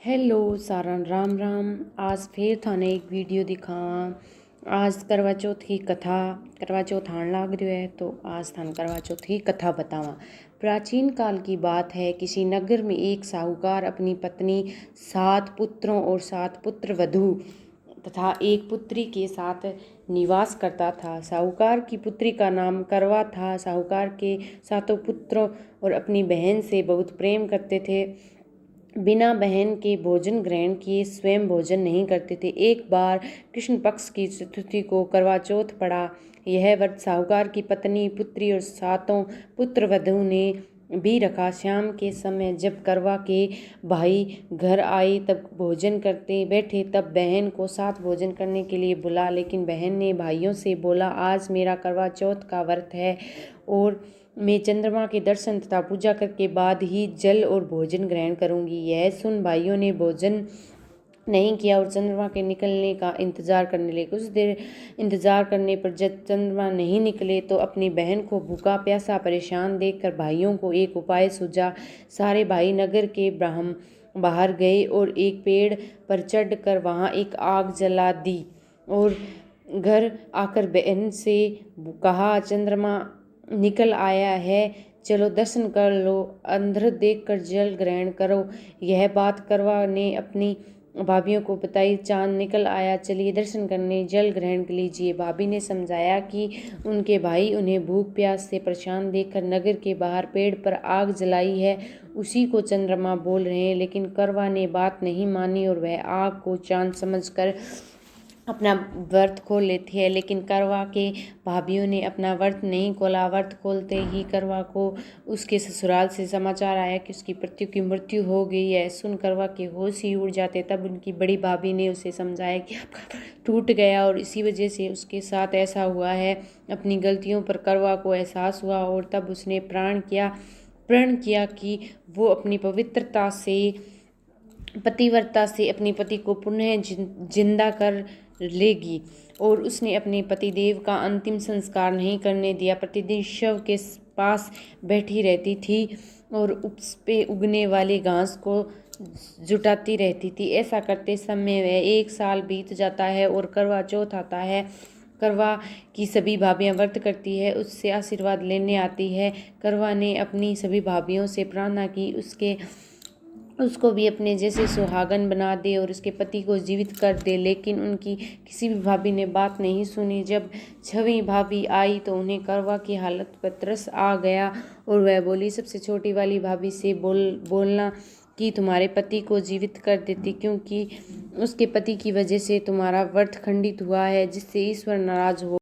Hello Saran Ram Ram. आज फिर थाने एक वीडियो दिखावा। आज करवा चौथ की कथा। करवा चौथ आने लाग रही है तो आज थान करवा चौथ की कथा बतावा। प्राचीन काल की बात है। किसी नगर में एक साहूकार अपनी पत्नी, 7 पुत्रों और 7 पुत्र वधू तथा एक पुत्री के साथ निवास करता था। साहूकार की पुत्री का नाम करवा था। साहूकार के 7 पुत्रों और अपनी बहन से बहुत प्रेम करते थे। बिना बहन के भोजन ग्रहण किए स्वयं भोजन नहीं करते थे। एक बार कृष्ण पक्ष की चतुर्थी को करवा चौथ पड़ा। यह व्रत साहूकार की पत्नी, पुत्री और 7 पुत्र वधू ने भी रखा। शाम के समय जब करवा के भाई घर आए तब भोजन करते बैठे तब बहन को साथ भोजन करने के लिए बुला, लेकिन बहन ने भाइयों से बोला, आज मेरा करवा चौथ का व्रत है और मैं चंद्रमा के दर्शन तथा पूजा करके बाद ही जल और भोजन ग्रहण करूंगी। यह सुन भाइयों ने भोजन नहीं किया और चंद्रमा के निकलने का इंतजार करने लगे। कुछ देर इंतजार करने पर जब चंद्रमा नहीं निकले तो अपनी बहन को भूखा प्यासा परेशान देखकर भाइयों को एक उपाय सूझा। सारे भाई नगर के बाहर गए और एक पेड़ पर चढ़कर वहां एक आग जला दी और घर आकर बहन से कहा, चंद्रमा निकल आया है, चलो दर्शन कर लो, अंधर देखकर जल ग्रहण करो। यह बात करवा ने अपनी भाभियों को बताई। चांद निकल आया, चलिए दर्शन करने जल ग्रहण लीजिए। भाभी ने समझाया कि उनके भाई उन्हें भूख प्यास से परेशान देखकर नगर के बाहर पेड़ पर आग जलाई है, उसी को चंद्रमा बोल रहे हैं। लेकिन करवा ने बात नहीं मानी और वह आग को चांद समझकर अपना व्रत खोल लेती है। लेकिन करवा के भाभियों ने अपना व्रत नहीं खोला। व्रत खोलते ही करवा को उसके ससुराल से समाचार आया कि उसकी पति की मृत्यु हो गई है। सुन करवा के होश ही उड़ जाते। तब उनकी बड़ी भाभी ने उसे समझाया कि आपका टूट गया और इसी वजह से उसके साथ ऐसा हुआ है। अपनी गलतियों पर करवा को एहसास हुआ और तब उसने प्रण किया कि वो अपनी पतिव्रता से अपने पति को पुनः जिंदा कर लेगी और उसने अपने पतिदेव का अंतिम संस्कार नहीं करने दिया। प्रतिदिन शव के पास बैठी रहती थी और उस पे उगने वाली घास को जुटाती रहती थी। ऐसा करते समय वह 1 साल बीत जाता है और करवा चौथ आता है। करवा की सभी भाभियां व्रत करती है, उससे आशीर्वाद लेने आती है। करवा ने अपनी सभी भाभियों से प्रार्थना की उसको भी अपने जैसे सुहागन बना दे और उसके पति को जीवित कर दे, लेकिन उनकी किसी भी भाभी ने बात नहीं सुनी। जब 6वीं भाभी आई तो उन्हें करवा की हालत पर तरस आ गया और वह बोली, सबसे छोटी वाली भाभी से बोलना कि तुम्हारे पति को जीवित कर देती, क्योंकि उसके पति की वजह से तुम्हारा व्रत खंडित हुआ है, जिससे ईश्वर नाराज हो